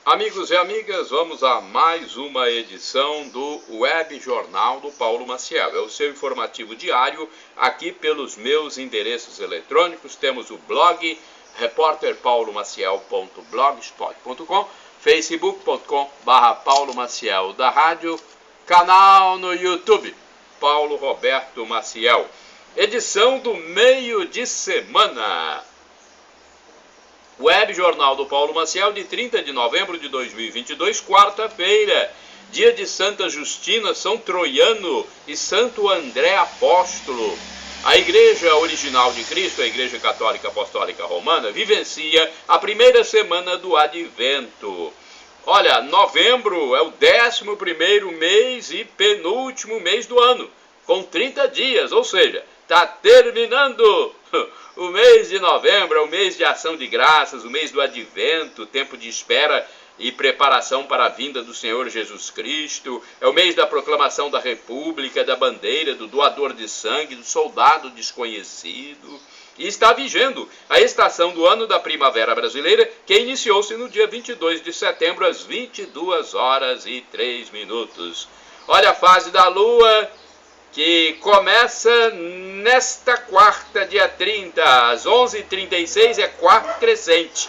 Amigos e amigas, vamos a mais uma edição do Web Jornal do Paulo Maciel. É o seu informativo diário aqui pelos meus endereços eletrônicos. Temos o blog repórterpaulomaciel.blogspot.com, facebook.com/Paulo Maciel da rádio, canal no YouTube, Paulo Roberto Maciel. Edição do meio de semana. Web Jornal do Paulo Maciel, de 30 de novembro de 2022, quarta-feira, dia de Santa Justina, São Troiano e Santo André Apóstolo. A Igreja Original de Cristo, a Igreja Católica Apostólica Romana, vivencia a primeira semana do Advento. Olha, novembro é o 11º mês e penúltimo mês do ano, com 30 dias, ou seja, está terminando o mês de novembro, é o mês de ação de graças, o mês do Advento, tempo de espera e preparação para a vinda do Senhor Jesus Cristo. É o mês da proclamação da República, da bandeira, do doador de sangue, do soldado desconhecido. E está vigendo a estação do ano da primavera brasileira, que iniciou-se no dia 22 de setembro, às 22h03. Olha a fase da Lua, que começa nesta quarta, dia 30, às 11h36, é quarto crescente.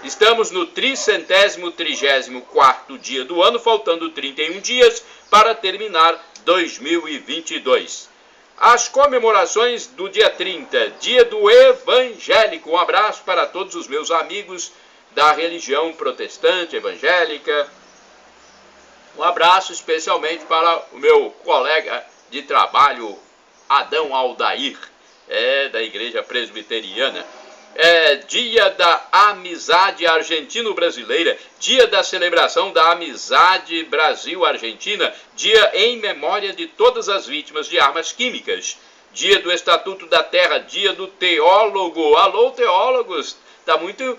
Estamos no 334º dia do ano, faltando 31 dias para terminar 2022. As comemorações do dia 30, dia do evangélico. Um abraço para todos os meus amigos da religião protestante evangélica. Um abraço especialmente para o meu colega de trabalho, Adão Aldair, da Igreja Presbiteriana. É dia da amizade argentino-brasileira, dia da celebração da amizade Brasil-Argentina, dia em memória de todas as vítimas de armas químicas, dia do Estatuto da Terra, dia do teólogo. Alô, teólogos! Está muito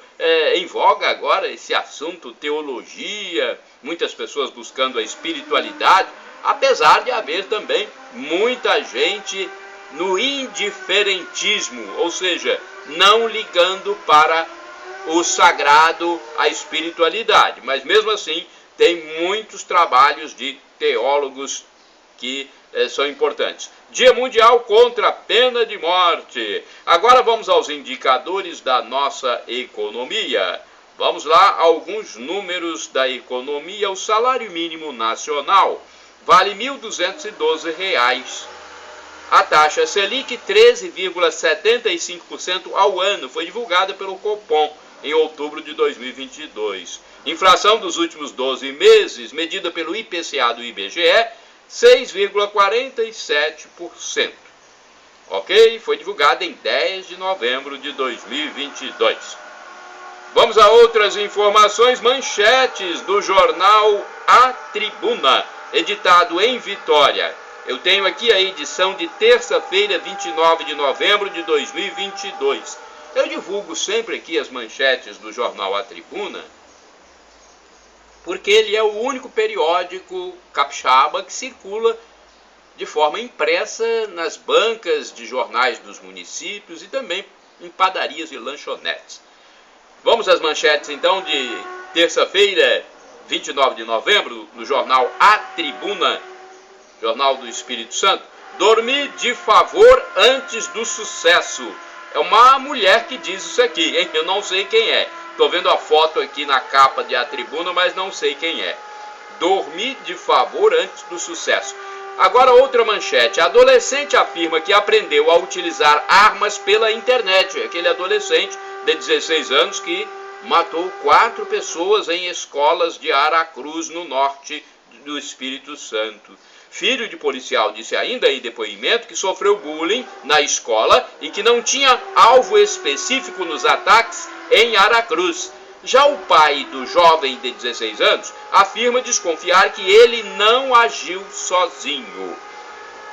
em voga agora esse assunto, teologia, muitas pessoas buscando a espiritualidade, apesar de haver também muita gente no indiferentismo, ou seja, não ligando para o sagrado, a espiritualidade. Mas mesmo assim, tem muitos trabalhos de teólogos que são importantes. Dia Mundial contra a Pena de Morte. Agora vamos aos indicadores da nossa economia. Vamos lá, alguns números da economia. O salário mínimo nacional vale R$ 1.212. A taxa Selic 13,75% ao ano, foi divulgada pelo Copom em outubro de 2022. Inflação dos últimos 12 meses, medida pelo IPCA do IBGE, 6,47%. Ok? Foi divulgada em 10 de novembro de 2022. Vamos a outras informações. Manchetes do jornal A Tribuna, editado em Vitória. Eu tenho aqui a edição de terça-feira, 29 de novembro de 2022. Eu divulgo sempre aqui as manchetes do jornal A Tribuna, porque ele é o único periódico capixaba que circula de forma impressa nas bancas de jornais dos municípios e também em padarias e lanchonetes. Vamos às manchetes então de terça-feira, 29 de novembro, no jornal A Tribuna, Jornal do Espírito Santo. Dormir de favor antes do sucesso. É uma mulher que diz isso aqui, hein? Eu não sei quem é. Estou vendo a foto aqui na capa de A Tribuna, mas não sei quem é. Dormir de favor antes do sucesso. Agora outra manchete. A adolescente afirma que aprendeu a utilizar armas pela internet. Aquele adolescente de 16 anos que matou 4 pessoas em escolas de Aracruz, no norte do Espírito Santo. Filho de policial disse ainda em depoimento que sofreu bullying na escola e que não tinha alvo específico nos ataques em Aracruz. Já o pai do jovem de 16 anos afirma desconfiar que ele não agiu sozinho.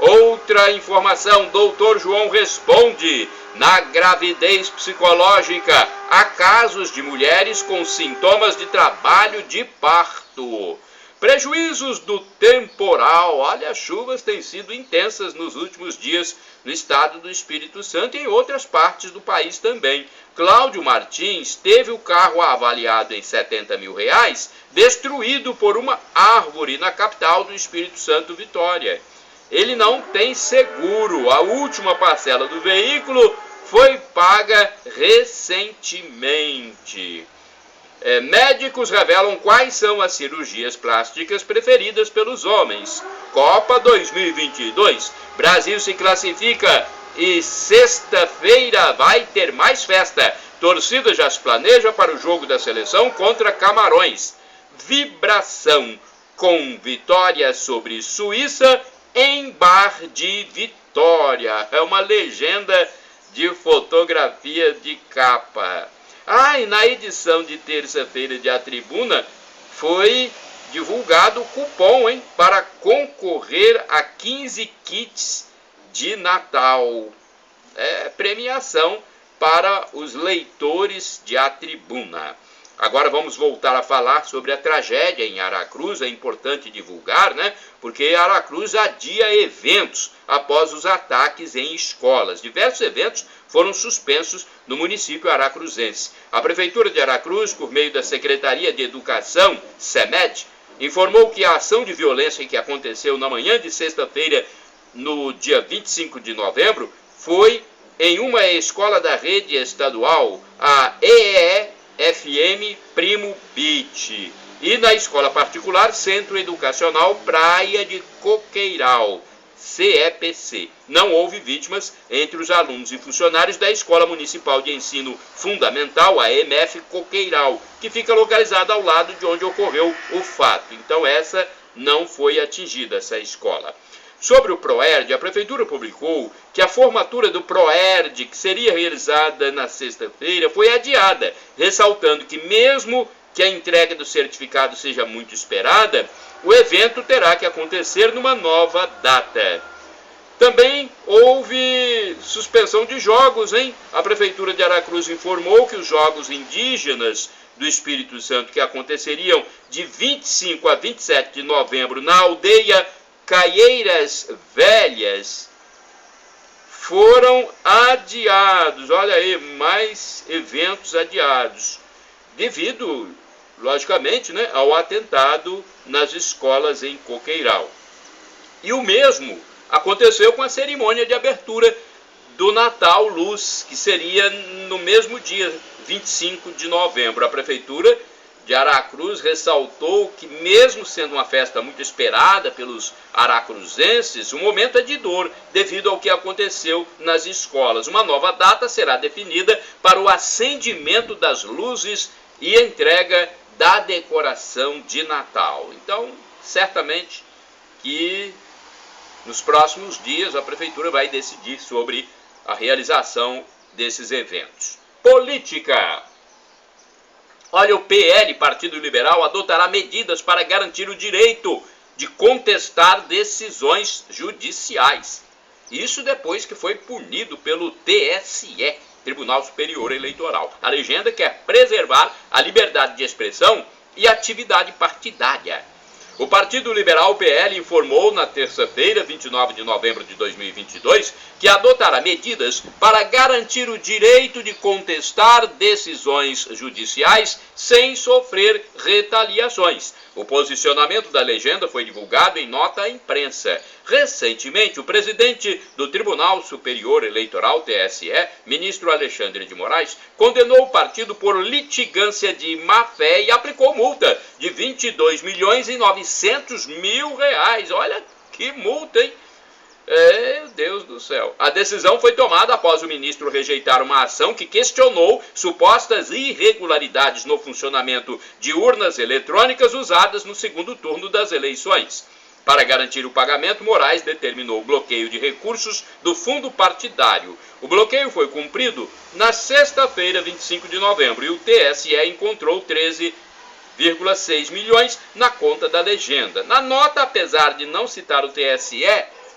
Outra informação, Dr. João responde. Na gravidez psicológica, há casos de mulheres com sintomas de trabalho de parto. Prejuízos do temporal. Olha, as chuvas têm sido intensas nos últimos dias no estado do Espírito Santo e em outras partes do país também. Cláudio Martins teve o carro avaliado em R$70 mil, destruído por uma árvore na capital do Espírito Santo, Vitória. Ele não tem seguro. A última parcela do veículo foi paga recentemente. Médicos revelam quais são as cirurgias plásticas preferidas pelos homens. Copa 2022. Brasil se classifica e sexta-feira vai ter mais festa. Torcida já se planeja para o jogo da seleção contra Camarões. Vibração com vitória sobre Suíça em Bar de Vitória. É uma legenda de fotografia de capa. E na edição de terça-feira de A Tribuna foi divulgado o cupom, para concorrer a 15 kits de Natal. Premiação para os leitores de A Tribuna. Agora vamos voltar a falar sobre a tragédia em Aracruz. É importante divulgar, porque Aracruz adia eventos após os ataques em escolas. Diversos eventos foram suspensos no município aracruzense. A Prefeitura de Aracruz, por meio da Secretaria de Educação, SEMED, informou que a ação de violência que aconteceu na manhã de sexta-feira, no dia 25 de novembro, foi em uma escola da rede estadual, a EEFM Primo Beach, e na escola particular Centro Educacional Praia de Coqueiral, CEPC. Não houve vítimas entre os alunos e funcionários da Escola Municipal de Ensino Fundamental, a EMF Coqueiral, que fica localizada ao lado de onde ocorreu o fato. Então essa não foi atingida, essa escola. Sobre o PROERD, a Prefeitura publicou que a formatura do PROERD, que seria realizada na sexta-feira, foi adiada, ressaltando que mesmo que a entrega do certificado seja muito esperada, o evento terá que acontecer numa nova data. Também houve suspensão de jogos, A Prefeitura de Aracruz informou que os jogos indígenas do Espírito Santo, que aconteceriam de 25 a 27 de novembro na aldeia Caieiras Velhas, foram adiados. Olha aí, mais eventos adiados, devido, logicamente, ao atentado nas escolas em Coqueiral. E o mesmo aconteceu com a cerimônia de abertura do Natal Luz, que seria no mesmo dia, 25 de novembro. A Prefeitura de Aracruz ressaltou que, mesmo sendo uma festa muito esperada pelos aracruzenses, o momento é de dor devido ao que aconteceu nas escolas. Uma nova data será definida para o acendimento das luzes e entrega da decoração de Natal. Então, certamente que nos próximos dias a Prefeitura vai decidir sobre a realização desses eventos. Política. Olha, o PL, Partido Liberal, adotará medidas para garantir o direito de contestar decisões judiciais. Isso depois que foi punido pelo TSE, Tribunal Superior Eleitoral. A legenda quer preservar a liberdade de expressão e atividade partidária. O Partido Liberal PL informou na terça-feira, 29 de novembro de 2022, que adotará medidas para garantir o direito de contestar decisões judiciais sem sofrer retaliações. O posicionamento da legenda foi divulgado em nota à imprensa. Recentemente, o presidente do Tribunal Superior Eleitoral, TSE, ministro Alexandre de Moraes, condenou o partido por litigância de má-fé e aplicou multa de R$22.900.000. Olha que multa, hein? Meu Deus do céu. A decisão foi tomada após o ministro rejeitar uma ação que questionou supostas irregularidades no funcionamento de urnas eletrônicas usadas no segundo turno das eleições. Para garantir o pagamento, Moraes determinou o bloqueio de recursos do fundo partidário. O bloqueio foi cumprido na sexta-feira, 25 de novembro, e o TSE encontrou 13,6 milhões na conta da legenda. Na nota, apesar de não citar o TSE,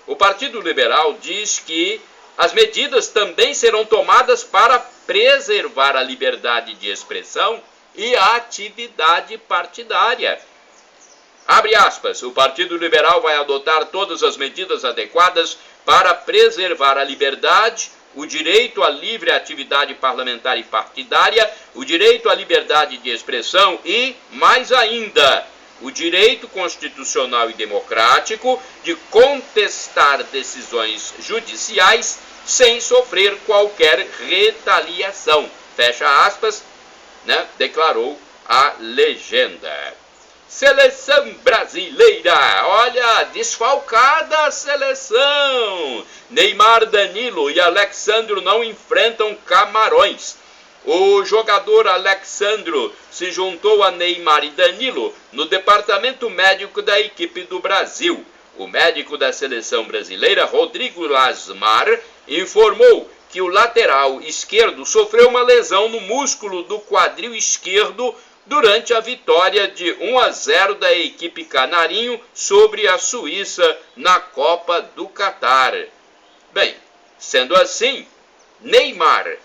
o Partido Liberal diz que as medidas também serão tomadas para preservar a liberdade de expressão e a atividade partidária. Abre aspas, o Partido Liberal vai adotar todas as medidas adequadas para preservar a liberdade, o direito à livre atividade parlamentar e partidária, o direito à liberdade de expressão e, mais ainda, o direito constitucional e democrático de contestar decisões judiciais sem sofrer qualquer retaliação. Fecha aspas, né? Declarou a legenda. Seleção brasileira, olha, desfalcada a seleção. Neymar, Danilo e Alexandro não enfrentam Camarões. O jogador Alexandro se juntou a Neymar e Danilo no departamento médico da equipe do Brasil. O médico da seleção brasileira, Rodrigo Lasmar, informou que o lateral esquerdo sofreu uma lesão no músculo do quadril esquerdo durante a vitória de 1-0 da equipe canarinho sobre a Suíça na Copa do Catar. Bem, sendo assim, Neymar,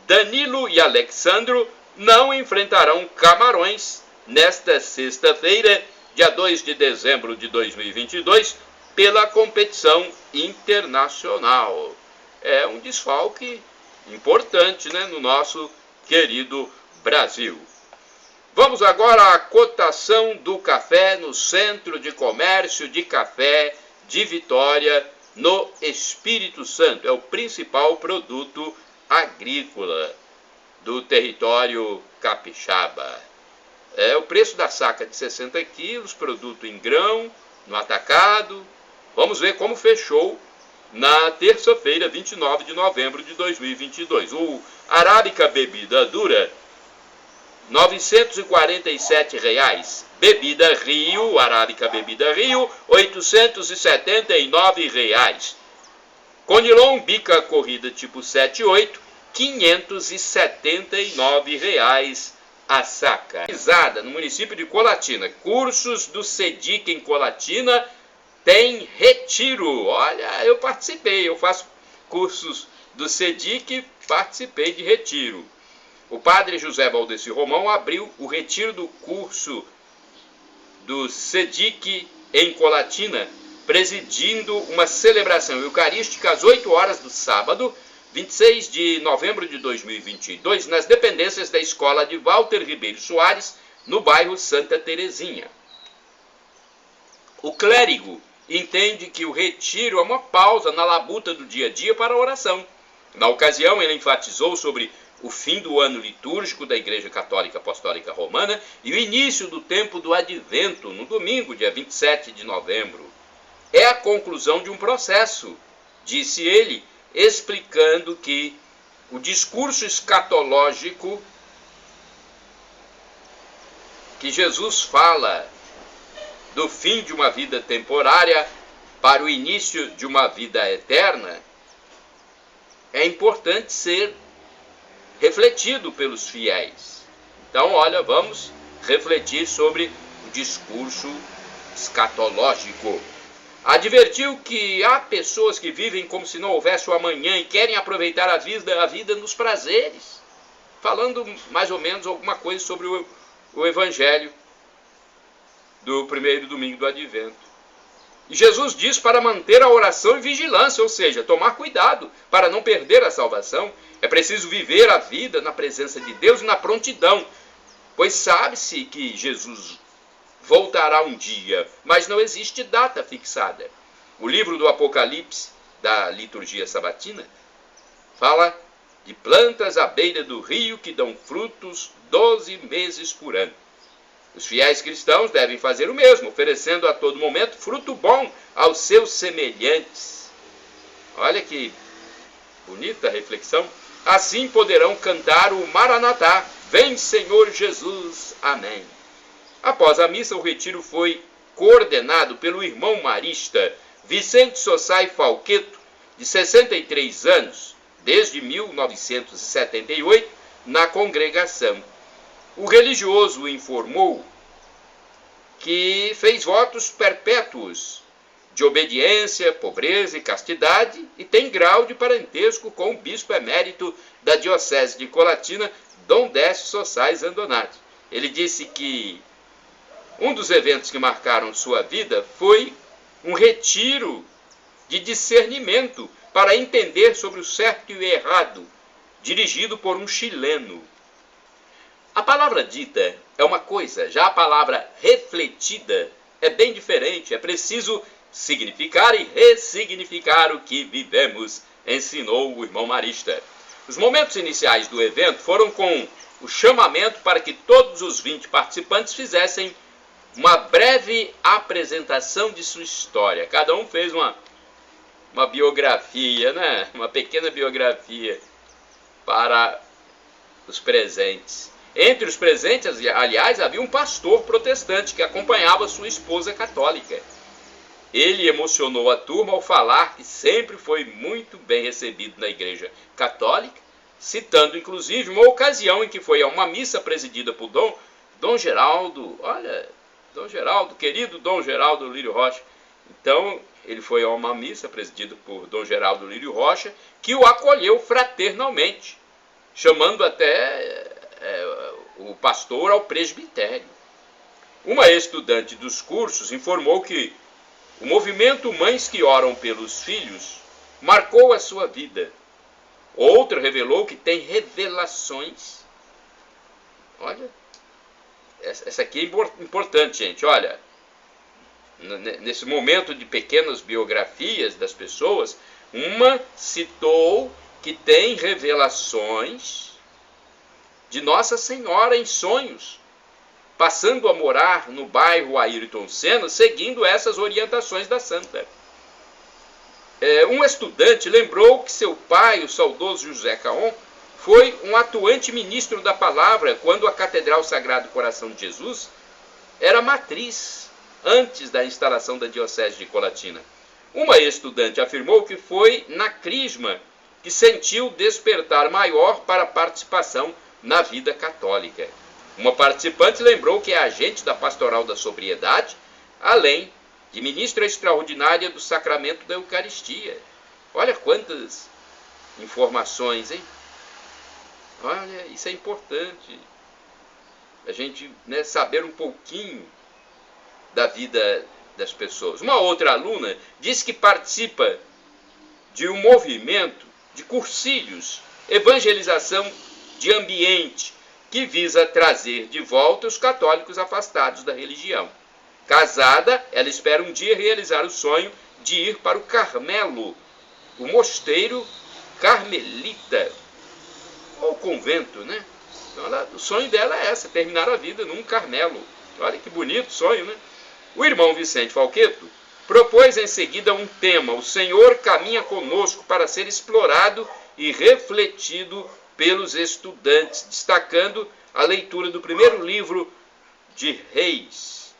Danilo e Alexandro não enfrentarão Camarões nesta sexta-feira, dia 2 de dezembro de 2022, pela competição internacional. É um desfalque importante, né, no nosso querido Brasil. Vamos agora à cotação do café no Centro de Comércio de Café de Vitória, no Espírito Santo. É o principal produto agrícola do território capixaba. É o preço da saca de 60 quilos, produto em grão, no atacado. Vamos ver como fechou na terça-feira, 29 de novembro de 2022. O Arábica Bebida Dura, R$ 947. Bebida Rio, Arábica Bebida Rio, R$ 879. Conilon Bica Corrida tipo 78, R$ 579 a saca. No município de Colatina, cursos do CEDIC em Colatina tem retiro. Olha, eu participei, eu faço cursos do CEDIC, participei de retiro. O padre José Valdeci Romão abriu o retiro do curso do CEDIC em Colatina, presidindo uma celebração eucarística às 8 horas do sábado, 26 de novembro de 2022, nas dependências da escola de Walter Ribeiro Soares, no bairro Santa Terezinha. O clérigo entende que o retiro é uma pausa na labuta do dia a dia para a oração. Na ocasião, ele enfatizou sobre o fim do ano litúrgico da Igreja Católica Apostólica Romana e o início do tempo do Advento, no domingo, dia 27 de novembro. É a conclusão de um processo, disse ele, explicando que o discurso escatológico que Jesus fala do fim de uma vida temporária para o início de uma vida eterna é importante ser refletido pelos fiéis. Então, olha, vamos refletir sobre o discurso escatológico. Advertiu que há pessoas que vivem como se não houvesse o amanhã e querem aproveitar a vida nos prazeres, falando mais ou menos alguma coisa sobre o Evangelho do primeiro domingo do Advento. E Jesus diz para manter a oração e vigilância, ou seja, tomar cuidado para não perder a salvação. É preciso viver a vida na presença de Deus e na prontidão, pois sabe-se que Jesus voltará um dia, mas não existe data fixada. O livro do Apocalipse, da liturgia sabatina, fala de plantas à beira do rio que dão frutos 12 meses por ano. Os fiéis cristãos devem fazer o mesmo, oferecendo a todo momento fruto bom aos seus semelhantes. Olha que bonita reflexão. Assim poderão cantar o Maranatá, vem Senhor Jesus, amém. Após a missa, o retiro foi coordenado pelo irmão marista Vicente Sossai Falqueto, de 63 anos, desde 1978, na congregação. O religioso informou que fez votos perpétuos de obediência, pobreza e castidade e tem grau de parentesco com o bispo emérito da Diocese de Colatina, Dom Décio Sossai Zandonati. Ele disse que Um dos eventos que marcaram sua vida foi um retiro de discernimento para entender sobre o certo e o errado, dirigido por um chileno. A palavra dita é uma coisa, já a palavra refletida é bem diferente. É preciso significar e ressignificar o que vivemos, ensinou o irmão Marista. Os momentos iniciais do evento foram com o chamamento para que todos os 20 participantes fizessem uma breve apresentação de sua história. Cada um fez uma biografia, né? Uma pequena biografia para os presentes. Entre os presentes, aliás, havia um pastor protestante que acompanhava sua esposa católica. Ele emocionou a turma ao falar que sempre foi muito bem recebido na igreja católica, citando inclusive uma ocasião em que foi a uma missa presidida por Dom Geraldo, querido Dom Geraldo Lírio Rocha. Então, ele foi a uma missa presidida por Dom Geraldo Lírio Rocha, que o acolheu fraternalmente, chamando até o pastor ao presbitério. Uma estudante dos cursos informou que o movimento Mães que Oram pelos Filhos marcou a sua vida. Outra revelou que tem revelações. Olha, essa aqui é importante, gente. Olha, nesse momento de pequenas biografias das pessoas, uma citou que tem revelações de Nossa Senhora em sonhos, passando a morar no bairro Ayrton Senna, seguindo essas orientações da santa. Um estudante lembrou que seu pai, o saudoso José Caon, foi um atuante ministro da palavra quando a Catedral Sagrado Coração de Jesus era matriz, antes da instalação da Diocese de Colatina. Uma estudante afirmou que foi na Crisma que sentiu despertar maior para a participação na vida católica. Uma participante lembrou que é agente da Pastoral da Sobriedade, além de ministra extraordinária do Sacramento da Eucaristia. Olha quantas informações, hein? Olha, isso é importante. A gente, saber um pouquinho da vida das pessoas. Uma outra aluna disse que participa de um movimento de cursilhos, evangelização de ambiente, que visa trazer de volta os católicos afastados da religião. Casada, ela espera um dia realizar o sonho de ir para o Carmelo, o mosteiro carmelita, ou convento, né? Então, o sonho dela é terminar a vida num Carmelo. Olha que bonito sonho, né? O irmão Vicente Falqueto propôs em seguida um tema: o Senhor caminha conosco, para ser explorado e refletido pelos estudantes, destacando a leitura do primeiro livro de Reis,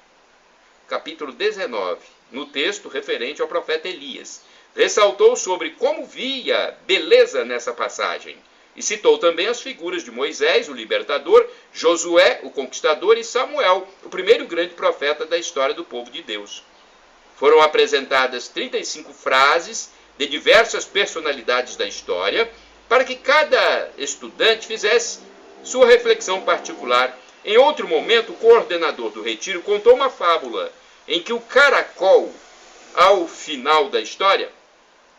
capítulo 19, no texto referente ao profeta Elias. Ressaltou sobre como via beleza nessa passagem e citou também as figuras de Moisés, o libertador, Josué, o conquistador, e Samuel, o primeiro grande profeta da história do povo de Deus. Foram apresentadas 35 frases de diversas personalidades da história, para que cada estudante fizesse sua reflexão particular. Em outro momento, o coordenador do retiro contou uma fábula em que o caracol, ao final da história,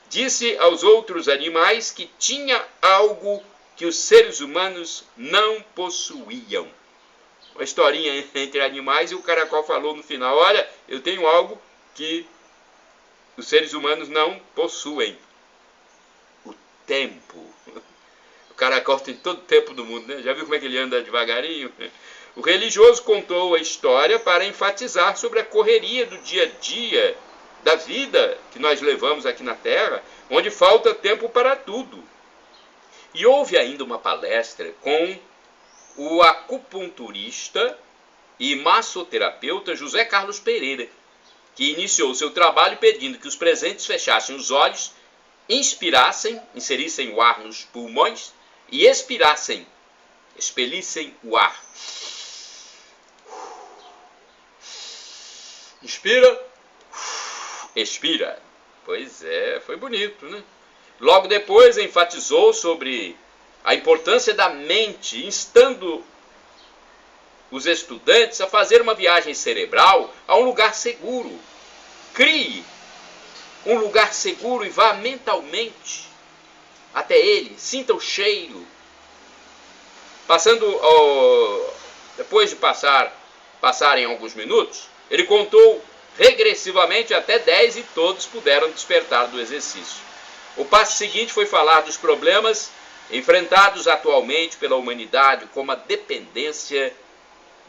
disse aos outros animais que tinha algo que os seres humanos não possuíam. Uma historinha entre animais, e o caracol falou no final: olha, eu tenho algo que os seres humanos não possuem. O tempo. O caracol tem todo o tempo do mundo, né? Já viu como é que ele anda devagarinho? O religioso contou a história para enfatizar sobre a correria do dia a dia, da vida que nós levamos aqui na Terra, onde falta tempo para tudo. E houve ainda uma palestra com o acupunturista e massoterapeuta José Carlos Pereira, que iniciou seu trabalho pedindo que os presentes fechassem os olhos, inspirassem, inserissem o ar nos pulmões e expirassem, expelissem o ar. Inspira, expira. Pois é, foi bonito, né? Logo depois enfatizou sobre a importância da mente, instando os estudantes a fazer uma viagem cerebral a um lugar seguro. Crie um lugar seguro e vá mentalmente até ele, sinta o cheiro. Depois de passarem alguns minutos, ele contou regressivamente até 10 e todos puderam despertar do exercício. O passo seguinte foi falar dos problemas enfrentados atualmente pela humanidade, como a dependência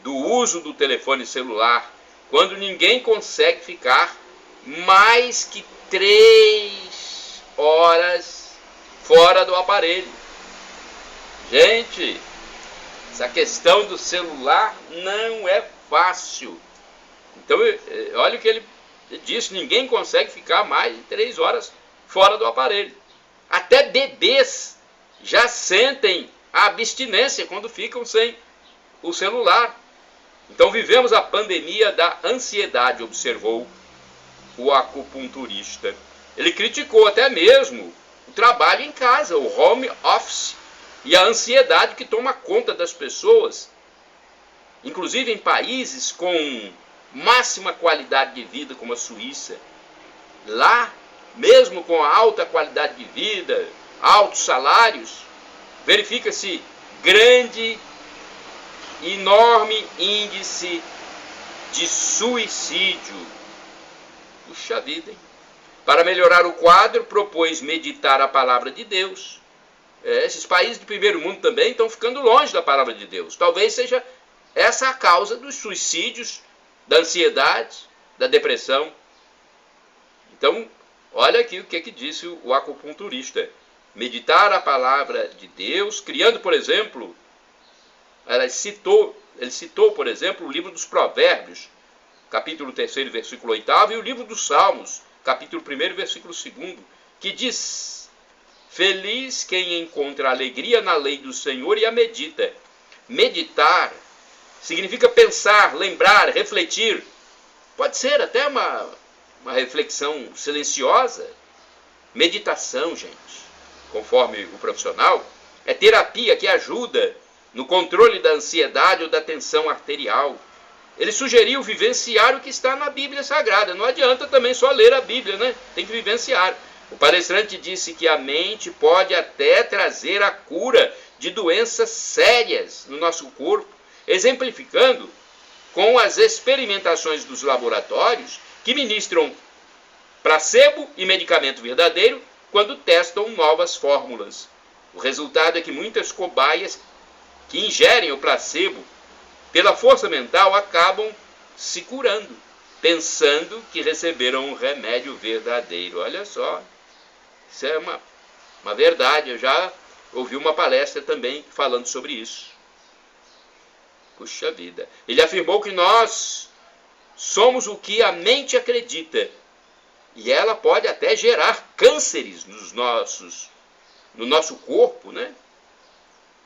do uso do telefone celular, quando ninguém consegue ficar mais que 3 horas fora do aparelho. Gente, essa questão do celular não é fácil. Então, olha o que ele disse, ninguém consegue ficar mais de 3 horas fora do aparelho. Até bebês já sentem a abstinência quando ficam sem o celular. Então vivemos a pandemia da ansiedade, observou o acupunturista. Ele criticou até mesmo o trabalho em casa, o home office, e a ansiedade que toma conta das pessoas, inclusive em países com máxima qualidade de vida como a Suíça. Lá, mesmo com a alta qualidade de vida, altos salários, verifica-se enorme índice de suicídio. Puxa vida, hein? Para melhorar o quadro, propôs meditar a palavra de Deus. Esses países do primeiro mundo também estão ficando longe da palavra de Deus. Talvez seja essa a causa dos suicídios, da ansiedade, da depressão. Então, olha aqui o que disse o acupunturista. Meditar a palavra de Deus, criando, por exemplo, ele citou, por exemplo, o livro dos Provérbios, capítulo 3, versículo 8, e o livro dos Salmos, capítulo 1, versículo 2, que diz: feliz quem encontra alegria na lei do Senhor e a medita. Meditar significa pensar, lembrar, refletir. Pode ser até uma reflexão silenciosa. Meditação, gente, conforme o profissional, é terapia que ajuda no controle da ansiedade ou da tensão arterial. Ele sugeriu vivenciar o que está na Bíblia Sagrada. Não adianta também só ler a Bíblia, né? Tem que vivenciar. O palestrante disse que a mente pode até trazer a cura de doenças sérias no nosso corpo, exemplificando com as experimentações dos laboratórios que ministram placebo e medicamento verdadeiro quando testam novas fórmulas. O resultado é que muitas cobaias que ingerem o placebo pela força mental acabam se curando, pensando que receberam um remédio verdadeiro. Olha só, isso é uma verdade. Eu já ouvi uma palestra também falando sobre isso. Puxa vida. Ele afirmou que nós somos o que a mente acredita. E ela pode até gerar cânceres no nosso corpo, né?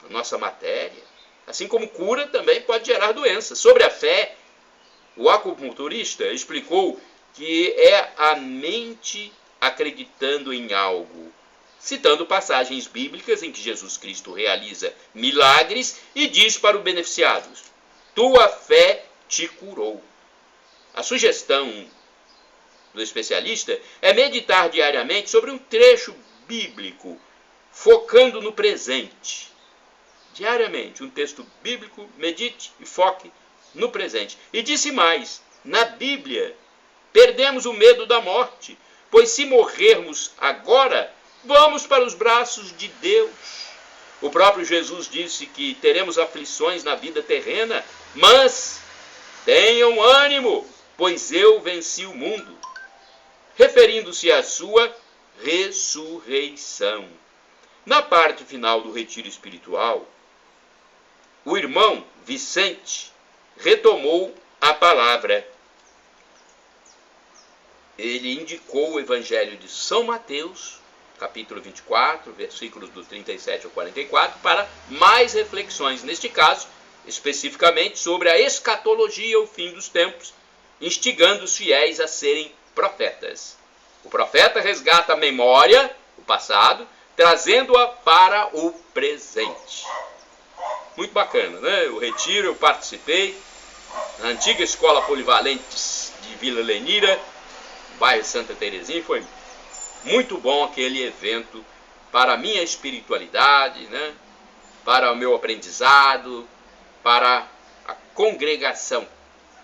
Na nossa matéria. Assim como cura também pode gerar doenças. Sobre a fé, o acupunturista explicou que é a mente acreditando em algo, citando passagens bíblicas em que Jesus Cristo realiza milagres e diz para o beneficiado: tua fé te curou. A sugestão do especialista é meditar diariamente sobre um trecho bíblico, focando no presente. Diariamente, um texto bíblico, medite e foque no presente. E disse mais: na Bíblia, perdemos o medo da morte, pois se morrermos agora, vamos para os braços de Deus. O próprio Jesus disse que teremos aflições na vida terrena, mas tenham ânimo, pois eu venci o mundo, referindo-se à sua ressurreição. Na parte final do retiro espiritual, o irmão Vicente retomou a palavra. Ele indicou o Evangelho de São Mateus, capítulo 24, versículos do 37 ao 44, para mais reflexões, neste caso, especificamente sobre a escatologia, o fim dos tempos, instigando os fiéis a serem profetas. O profeta resgata a memória, o passado, trazendo-a para o presente. muito bacana, né? O retiro eu participei, na antiga escola polivalente de Vila Lenira, bairro Santa Terezinha, foi muito bom aquele evento para a minha espiritualidade, né? Para o meu aprendizado, para a congregação,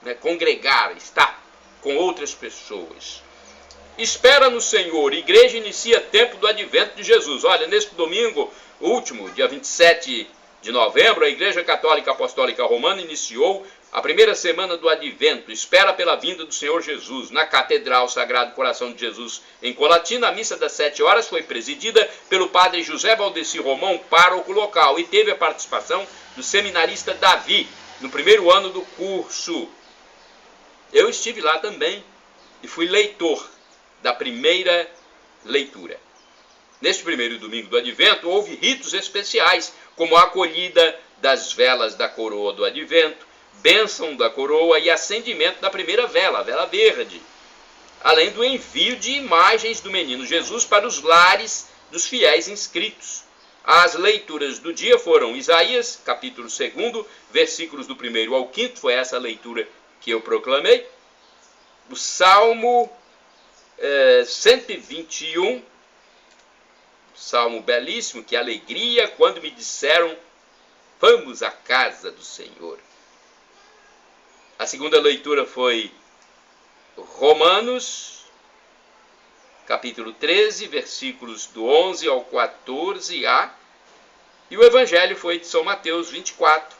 né? Congregar, estar com outras pessoas. Espera no Senhor, igreja inicia tempo do advento de Jesus. Olha, neste domingo último, dia 27 de novembro, a Igreja Católica Apostólica Romana iniciou a primeira semana do Advento, espera pela vinda do Senhor Jesus. Na Catedral Sagrado Coração de Jesus, em Colatina, a missa das 7 horas foi presidida pelo padre José Valdeci Romão, pároco local, e teve a participação do seminarista Davi, no primeiro ano do curso. Eu estive lá também e fui leitor da primeira leitura. Neste primeiro domingo do Advento, houve ritos especiais, como a acolhida das velas da coroa do Advento, bênção da coroa e acendimento da primeira vela, a vela verde, além do envio de imagens do menino Jesus para os lares dos fiéis inscritos. As leituras do dia foram Isaías, capítulo 2, versículos do 1º ao 5º, foi essa leitura que eu proclamei, o Salmo 121, salmo belíssimo, que alegria quando me disseram, vamos à casa do Senhor. A segunda leitura foi Romanos, capítulo 13, versículos do 11 ao 14a, e o Evangelho foi de São Mateus 24,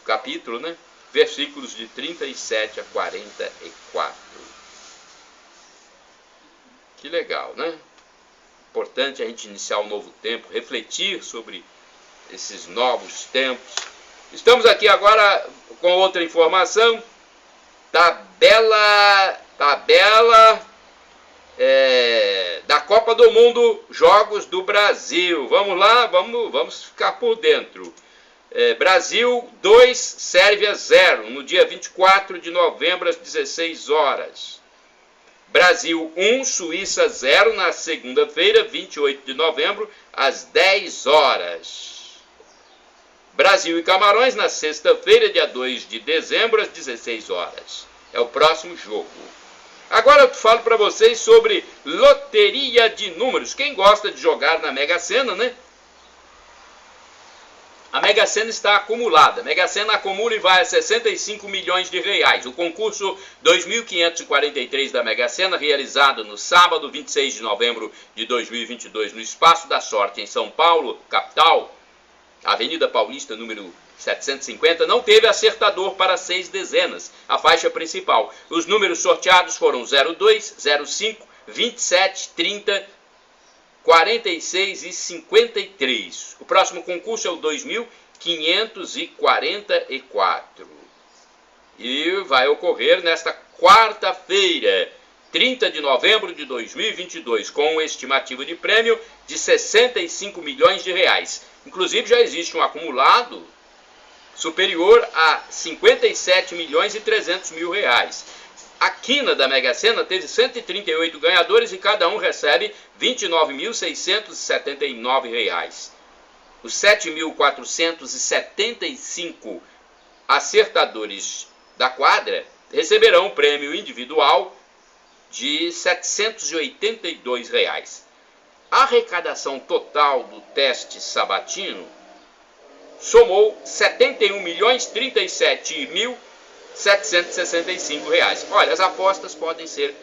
capítulo, né? Versículos de 37 a 44. Que legal, né? Importante a gente iniciar um novo tempo, refletir sobre esses novos tempos. Estamos aqui agora com outra informação, tabela da Copa do Mundo, Jogos do Brasil. Vamos lá, vamos ficar por dentro. Brasil 2, Sérvia 0, no dia 24 de novembro, às 16 horas. Brasil 1, Suíça 0, na segunda-feira, 28 de novembro, às 10 horas. Brasil e Camarões, na sexta-feira, dia 2 de dezembro, às 16 horas. É o próximo jogo. Agora eu falo para vocês sobre loteria de números. Quem gosta de jogar na Mega Sena, né? A Mega Sena está acumulada. A Mega Sena acumula e vai a 65 milhões de reais. O concurso 2543 da Mega Sena, realizado no sábado 26 de novembro de 2022, no Espaço da Sorte, em São Paulo, capital, Avenida Paulista, número 750, não teve acertador para 6 dezenas, a faixa principal. Os números sorteados foram 02, 05, 27, 30, 46 e 53. O próximo concurso é o 2544. E vai ocorrer nesta quarta-feira, 30 de novembro de 2022, com uma estimativa de prêmio de 65 milhões de reais. Inclusive já existe um acumulado superior a 57 milhões e 300 mil reais. A quina da Mega Sena teve 138 ganhadores e cada um recebe R$ 29.679. Os 7.475 acertadores da quadra receberão um prêmio individual de R$ 782. A arrecadação total do teste sabatino somou R$ 71.037.765. Olha, as apostas podem ser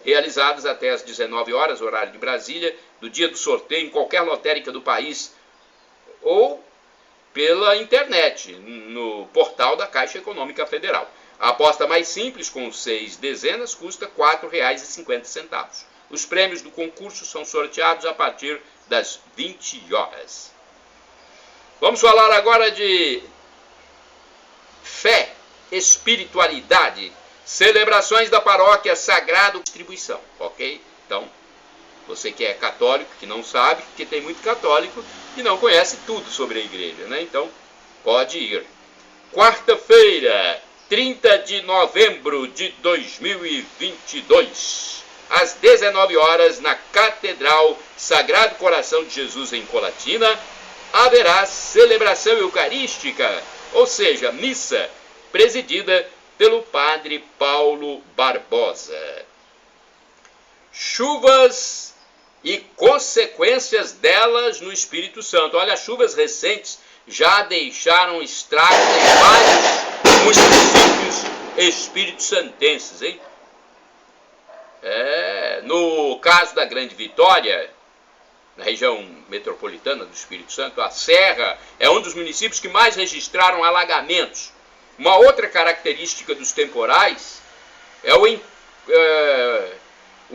realizadas até às 19 horas, horário de Brasília, do dia do sorteio, em qualquer lotérica do país, ou pela internet, no portal da Caixa Econômica Federal. A aposta mais simples, com 6 dezenas, custa R$ 4,50. Os prêmios do concurso são sorteados a partir das 20 horas. Vamos falar agora de fé, espiritualidade, celebrações da paróquia Sagrado Distribuição, ok? Então, você que é católico, que não sabe, porque tem muito católico que não conhece tudo sobre a igreja, né? Então, pode ir. Quarta-feira, 30 de novembro de 2022, às 19 horas, na Catedral Sagrado Coração de Jesus, em Colatina, haverá celebração eucarística, ou seja, missa, presidida pelo padre Paulo Barbosa. Chuvas e consequências delas no Espírito Santo. Olha, chuvas recentes já deixaram estragos em vários municípios espírito-santenses, hein? No caso da Grande Vitória, na região metropolitana do Espírito Santo, a Serra é um dos municípios que mais registraram alagamentos. Uma outra característica dos temporais é o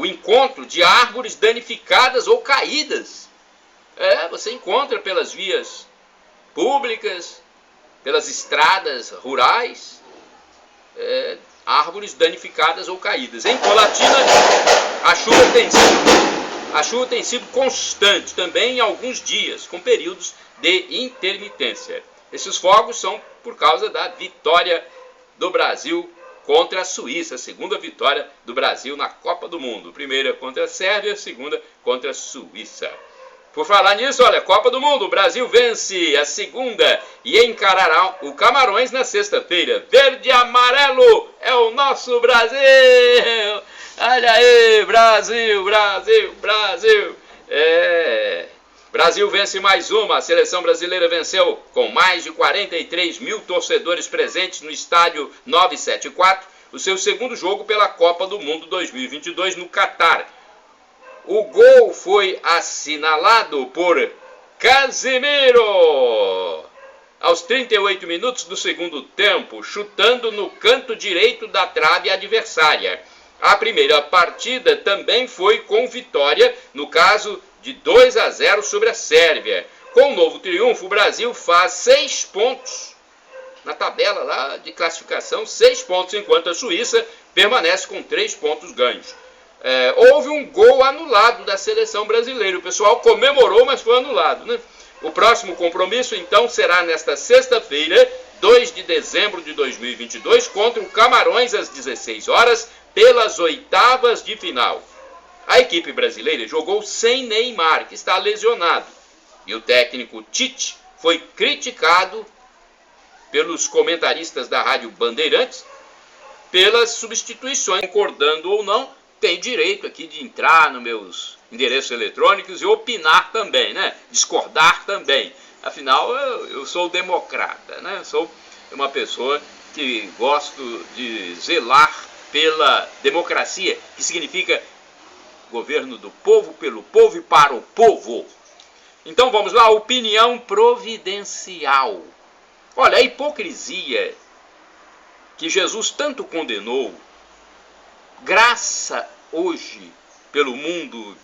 encontro de árvores danificadas ou caídas. Você encontra pelas vias públicas, pelas estradas rurais, árvores danificadas ou caídas. Em Colatina, a chuva tem sido constante também em alguns dias, com períodos de intermitência. Esses fogos são por causa da vitória do Brasil contra a Suíça, a segunda vitória do Brasil na Copa do Mundo. Primeira contra a Sérvia, segunda contra a Suíça. Por falar nisso, olha, Copa do Mundo, o Brasil vence a segunda e encarará o Camarões na sexta-feira. Verde e amarelo é o nosso Brasil! Olha aí, Brasil, Brasil, Brasil! Brasil vence mais uma. A seleção brasileira venceu com mais de 43 mil torcedores presentes no estádio 974, o seu segundo jogo pela Copa do Mundo 2022 no Catar. O gol foi assinalado por Casemiro aos 38 minutos do segundo tempo, chutando no canto direito da trave adversária. A primeira partida também foi com vitória, no caso de 2-0 sobre a Sérvia. Com o novo triunfo, o Brasil faz 6 pontos na tabela lá de classificação, 6 pontos, enquanto a Suíça permanece com 3 pontos ganhos. Houve um gol anulado da seleção brasileira. O pessoal comemorou, mas foi anulado, né? O próximo compromisso, então, será nesta sexta-feira, 2 de dezembro de 2022, contra o Camarões, às 16 horas, pelas oitavas de final. A equipe brasileira jogou sem Neymar, que está lesionado. E o técnico Tite foi criticado pelos comentaristas da Rádio Bandeirantes pelas substituições. Concordando ou não, tem direito aqui de entrar nos meus endereços eletrônicos e opinar também, né? Discordar também. Afinal, eu sou democrata, né? Sou uma pessoa que gosto de zelar pela democracia, que significa governo do povo, pelo povo e para o povo. Então vamos lá, opinião providencial. Olha, a hipocrisia que Jesus tanto condenou, graça hoje pelo mundo